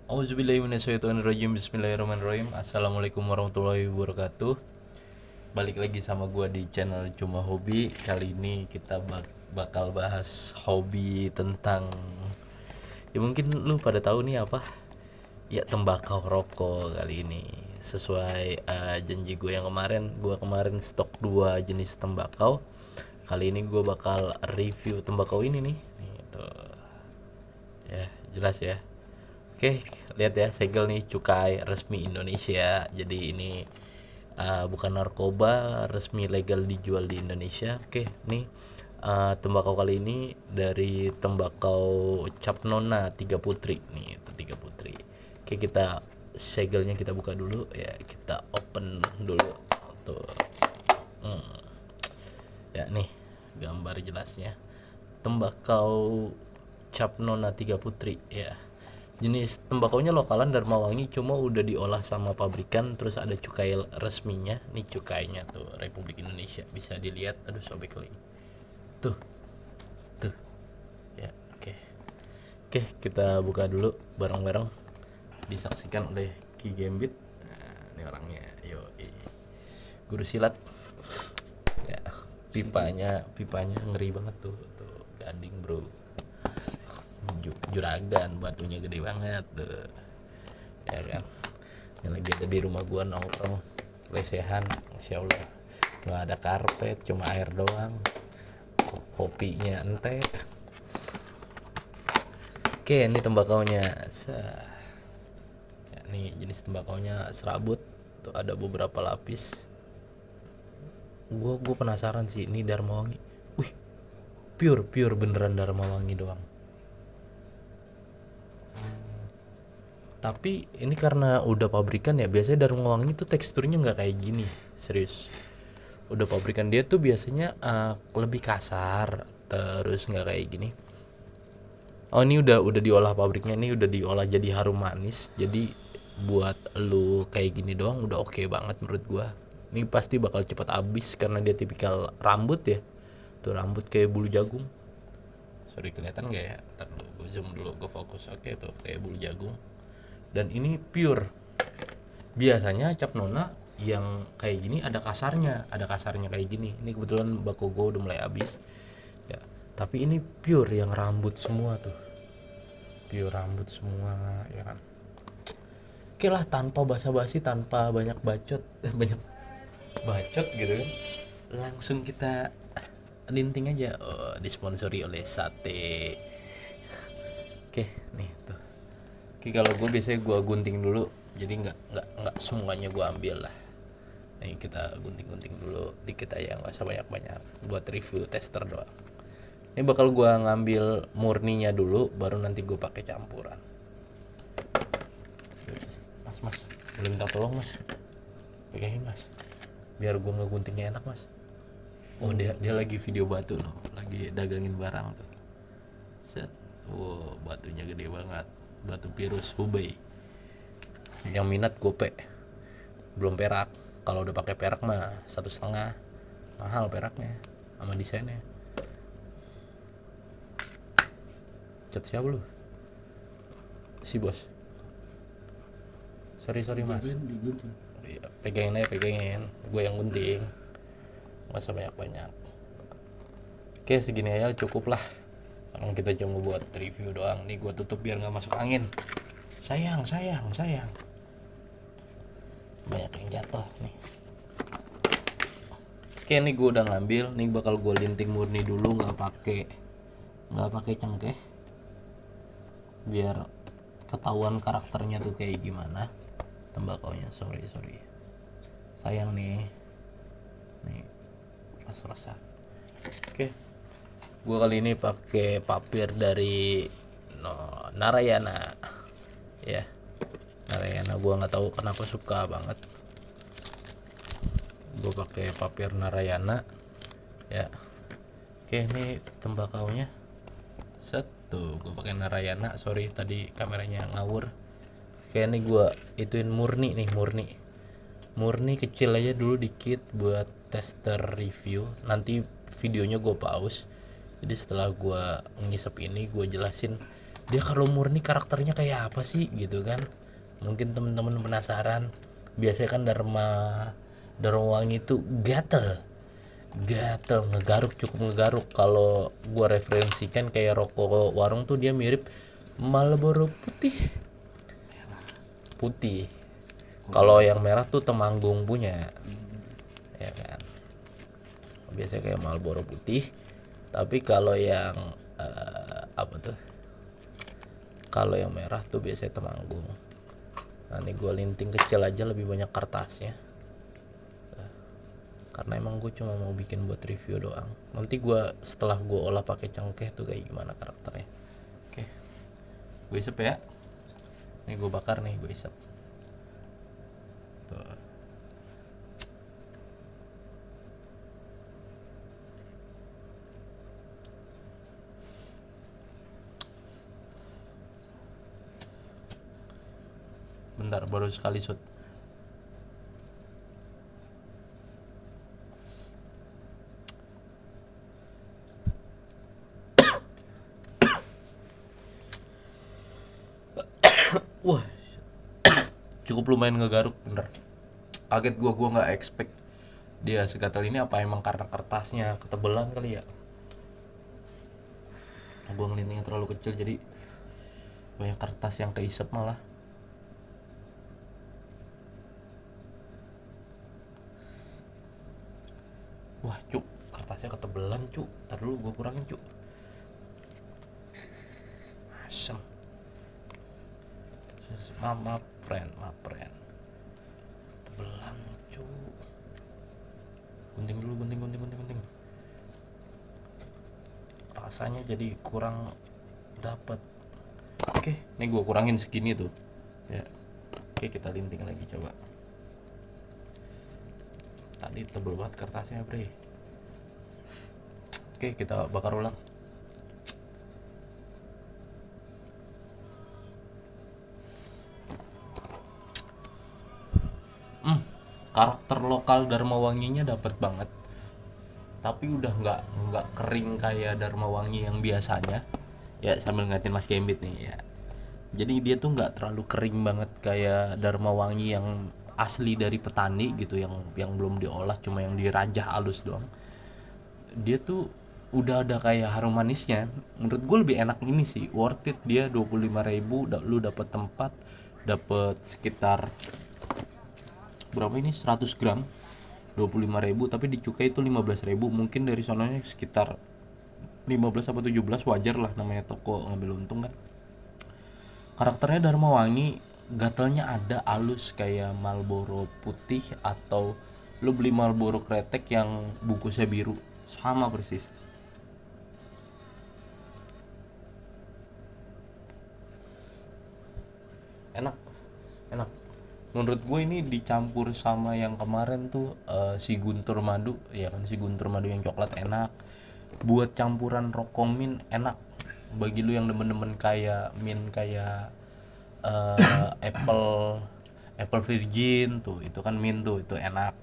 Auzubillahiminasyaitonirrajim. Bismillahirrahmanirrahim. Assalamualaikum warahmatullahi wabarakatuh. Balik lagi sama gua di channel Cuma Hobi. Kali ini kita bakal bahas hobi tentang, ya mungkin lu pada tahu nih apa, ya tembakau rokok. Kali ini sesuai janji gue yang kemarin, gue kemarin stok 2 jenis tembakau. Kali ini gue bakal review tembakau ini nih tuh. Ya jelas ya. Oke, lihat ya, segel nih, cukai resmi Indonesia. Jadi ini bukan narkoba, resmi legal dijual di Indonesia. Oke, nih tembakau kali ini dari tembakau Cap Nona Tiga Putri nih, itu Tiga Putri. Oke, kita segelnya kita buka dulu ya, kita open dulu tuh. Ya nih gambar jelasnya, tembakau Cap Nona Tiga Putri ya. Jenis tembakaunya lokalan Darmawangi, cuma udah diolah sama pabrikan, terus ada cukai resminya. Nih cukainya tuh Republik Indonesia, bisa dilihat. Aduh sobek lagi. Tuh. Tuh. Ya, oke. Oke, kita buka dulu bareng-bareng. Disaksikan oleh Ki Gambit. Nah, ini orangnya. Yo, guru silat. Ya, pipanya ngeri banget tuh. Tuh, gading, Bro. Juragan, batunya gede banget tuh ya kan. Yang lagi ada di rumah gua nongkrong lesehan, masya Allah, nggak ada karpet, cuma air doang, kopinya ente. Oke, ini tembakaunya. Ya, ini jenis tembakaunya serabut tuh, ada beberapa lapis. Gua penasaran sih, ini Darmawangi. Wih, pure beneran Darmawangi doang. Tapi ini karena udah pabrikan ya, biasanya Darmawangi tuh teksturnya nggak kayak gini, serius. Udah pabrikan dia tuh biasanya lebih kasar, terus nggak kayak gini. Oh, ini udah diolah pabriknya, ini udah diolah jadi harum manis. Jadi buat lu kayak gini doang udah oke banget menurut gua. Ini pasti bakal cepat habis karena dia tipikal rambut ya. Tuh rambut kayak bulu jagung. Sorry, kelihatan nggak ya? Ntar dulu gue zoom dulu, gue fokus. Oke, tuh kayak bulu jagung. Dan ini pure. Biasanya Cap Nona yang kayak gini ada kasarnya kayak gini. Ini kebetulan bako gue udah mulai habis ya, tapi ini pure yang rambut semua tuh, pure rambut semua ya kan. Oke lah, tanpa basa-basi, tanpa banyak bacot banyak bacot gitu kan, langsung kita linting aja. Oh, disponsori oleh sate. Oke nih tuh. Oke, kalau gue biasanya gue gunting dulu, jadi nggak semuanya gue ambil lah. Nih kita gunting dulu dikit aja, nggak usah banyak buat review tester doang. Ini bakal gue ngambil murninya dulu, baru nanti gue pakai campuran. Mas boleh minta tolong mas, pegangin mas, biar gue ngeguntingnya enak mas. Oh, dia lagi video batu loh, lagi dagangin barang tuh. Set. Wow, batunya gede banget, batu virus Hubei. Yang minat gope, belum perak. Kalau udah pakai perak mah 1,5, mahal peraknya sama desainnya. Cat siapa lu? Si bos. Sorry mas. Iya, pegangin, gue yang gunting, nggak usah banyak. Oke, segini aja cukup lah. Sekarang kita cuma buat review doang. Nih gue tutup biar nggak masuk angin. Sayang. Banyak yang jatuh nih. Oke, nih gue udah ngambil. Nih bakal gue linting murni dulu, nggak pakai cengkeh, biar ketahuan karakternya tuh kayak gimana tembakaunya. Sorry, sayang nih rasa. Oke, gue kali ini pakai papir dari Narayana ya. Narayana, gue nggak tahu kenapa suka banget gue pakai papir Narayana ya. Oke, ini tembakaunya. Set tuh, gue pakai Narayana. Sorry tadi kameranya ngawur. Oke, ini gue ituin murni kecil aja dulu dikit buat tester review. Nanti videonya gue pause, jadi setelah gue ngisep ini gue jelasin dia kalau murni karakternya kayak apa sih gitu kan. Mungkin temen-temen penasaran. Biasanya kan Dharma Wangi itu gatel, ngegaruk, cukup ngegaruk. Kalau gua referensikan kayak rokok warung tuh dia mirip Marlboro putih. Kalau yang merah tuh Temanggung punya, ya kan. Biasanya kayak Marlboro putih. Tapi kalau yang apa tuh, kalau yang merah tuh biasanya Temanggung. Nah ini gue linting kecil aja, lebih banyak kertasnya. Karena emang gue cuma mau bikin buat review doang. Nanti gue setelah gue olah pakai cengkeh tuh kayak gimana karakternya. Oke, gue isep ya. Nih gue bakar nih, gue isep. Tuh. Bentar, baru sekali shoot. Wah, cukup lumayan ngegaruk bener. Kaget gua nggak expect dia segatal ini. Apa emang karena kertasnya ketebelan kali ya? Gua ngelintingnya terlalu kecil jadi banyak kertas yang keisep malah. Wah cuk, kertasnya ketebelan cuk. Ntar dulu gue kurangin cuk. Asem. Maaf friend. Ketebelan cuk. Gunting dulu, gunting. Rasanya jadi kurang dapat. Oke, ini gue kurangin segini tuh. Ya. Oke, kita linting lagi coba. Tadi tebel banget kertasnya bre. Oke, kita bakar ulang. Karakter lokal Dharma Wanginya dapat banget, tapi udah nggak kering kayak Dharma Wangi yang biasanya. Ya sambil ngeliatin Mas Gambit nih ya, jadi dia tuh nggak terlalu kering banget kayak Dharma Wangi yang asli dari petani gitu, yang belum diolah, cuma yang dirajah halus doang. Dia tuh udah ada kayak harum manisnya. Menurut gue lebih enak ini sih, worth it. Dia 25.000 lu dapat tempat, dapat sekitar berapa ini, 100 gram 25.000, tapi dicukai itu 15.000. Mungkin dari sononya sekitar 15 atau 17, wajar lah, namanya toko ngambil untung kan. Karakternya Dharma Wangi, gatelnya ada halus kayak Marlboro putih, atau lu beli Marlboro kretek yang bungkusnya biru, sama persis. Enak menurut gue. Ini dicampur sama yang kemarin tuh si Guntur Madu ya kan, si Guntur Madu yang coklat enak buat campuran rokok mint, enak bagi lu yang demen-demen kayak mint, kayak apple virgin tuh, itu kan mint tuh, itu enak.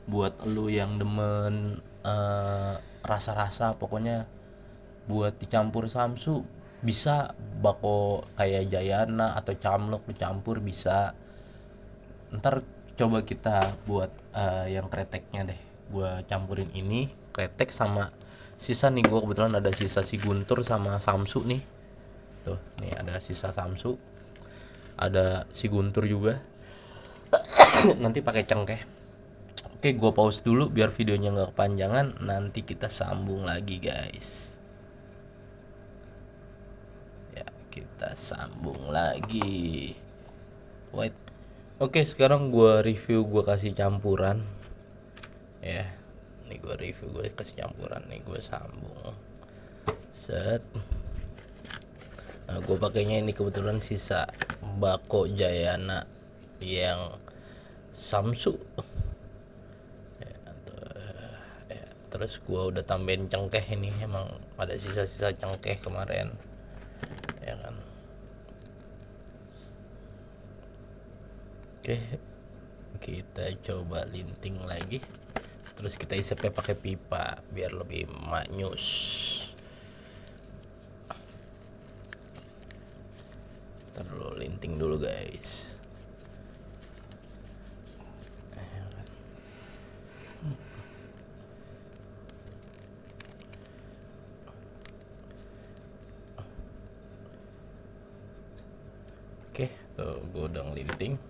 Buat lu yang demen rasa-rasa pokoknya, buat dicampur samsu bisa, bako kayak Jayana atau Camlok dicampur bisa. Ntar coba kita buat yang kreteknya deh, gua campurin ini kretek sama sisa nih. Gua kebetulan ada sisa si Guntur sama Samsu nih, tuh nih ada sisa Samsu, ada si Guntur juga. Nanti pakai cengkeh. Oke, gua pause dulu biar videonya nggak kepanjangan, nanti kita sambung lagi guys. Kita sambung lagi. Wait. Oke, sekarang gue review, gue kasih campuran. Ya, ini gue review, gue kasih campuran nih, gue sambung. Set. Nah, gue pakainya ini kebetulan sisa bako Jayana yang Samsu. Terus gue udah tambahin cengkeh, ini emang ada sisa-sisa cengkeh kemarin. Ya kan. Oke, kita coba linting lagi, terus kita isepnya pakai pipa biar lebih manyus. Ntar dulu linting dulu guys. Oke, tuh gue udah ngelinting.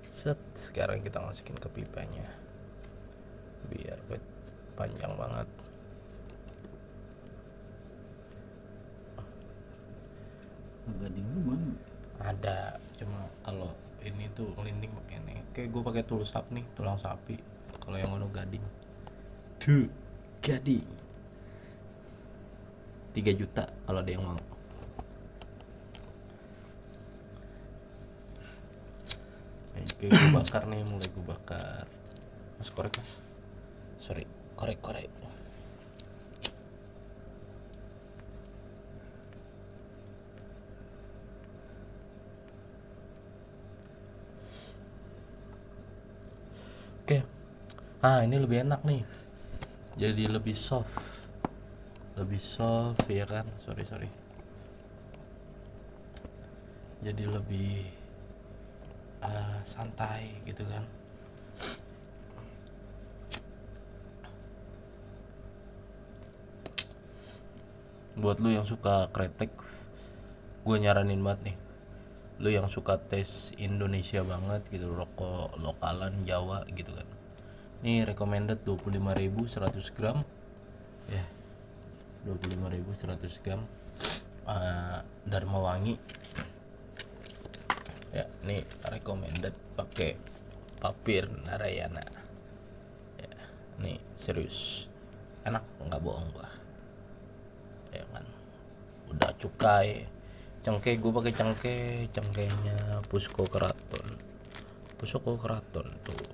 Set, sekarang kita masukin ke pipanya. Biar panjang banget. Gading lu mana? Ada, cuma kalau ini tuh ngelinting pakai ini. Kayak gue pakai tool sap nih, tulang sapi. Kalau yang udah gading. Tuh, gading. 3 juta kalau ada yang mau. Oke, gue bakar nih, mulai gue bakar. Mas korek mas. Sorry, korek. Oke. Ini lebih enak nih. Jadi lebih soft. Lebih soft ya kan? Sorry. Jadi lebih santai gitu kan. Buat lu yang suka kretek, gue nyaranin banget nih. Lu yang suka tes Indonesia banget gitu, rokok lokalan Jawa gitu kan. Ini recommended 25.000 100 gram. Ya. 25.000 100 gram. Dharma Wangi. Ya, nih recommended pakai Papir Narayana. Ya, nih serius. Enak, nggak bohong gua. Ya kan. Udah cukai. Cengkeh gue pakai cengkehnya Pusoko Keraton tuh.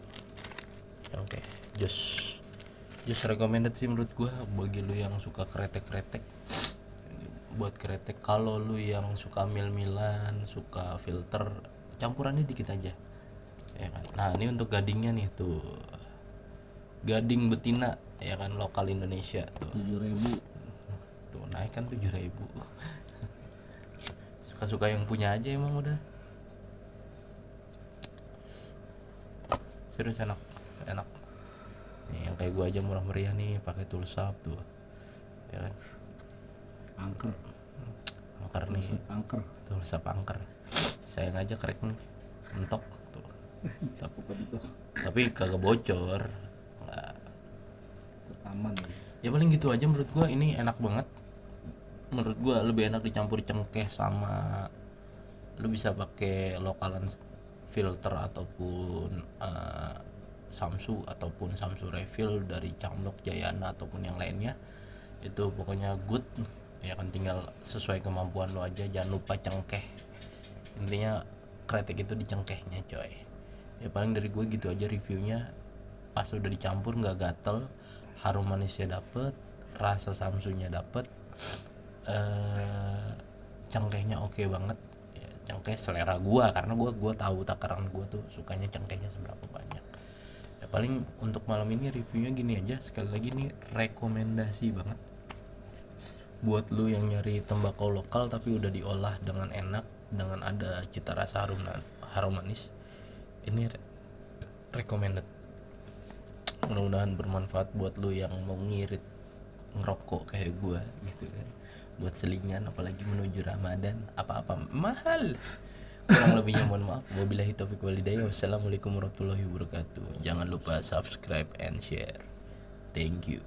Cengkeh just recommended sih menurut gue bagi lu yang suka kretek buat kretek. Kalau lu yang suka mil-milan, suka filter, campurannya dikit aja ya kan. Nah ini untuk gadingnya nih tuh, gading betina ya kan, lokal Indonesia tuh 7.000. tuh naik kan 7.000. Suka yang punya aja emang udah. Serius enak nih, yang kayak gua aja murah meriah nih pakai tool sap tuh ya kan. Angker nih angker tool sap angker, sayang aja krek nih mentok tuh. Tapi kagak bocor nggak, aman ya paling gitu aja menurut gua. Ini enak banget menurut gua, lebih enak dicampur cengkeh sama lu bisa pakai lokalan filter ataupun Samsu ataupun Samsu refill dari Camlok, Jayana ataupun yang lainnya. Itu pokoknya good ya kan, tinggal sesuai kemampuan lu aja. Jangan lupa cengkeh, intinya kretek itu di cengkehnya coy. Ya paling dari gue gitu aja reviewnya. Pas udah dicampur nggak gatel, harum manisnya dapet, rasa Samsunya dapet, cengkehnya oke banget ya. Cengkeh selera gua karena gua tahu takaran gua tuh sukanya cengkehnya seberapa banyak. Ya paling untuk malam ini reviewnya gini aja. Sekali lagi nih rekomendasi banget buat lu yang nyari tembakau lokal tapi udah diolah dengan enak, dengan ada cita rasa harum manis. Ini recommended. Mudah-mudahan bermanfaat buat lu yang mau ngirit ngerokok kayak gua gitu kan, buat selingan apalagi menuju Ramadan. Apa-apa mahal. Kurang lebihnya mohon maaf. Wabillahi taufiq walhidayah. Wassalamualaikum warahmatullahi wabarakatuh. Jangan lupa subscribe and share. Thank you.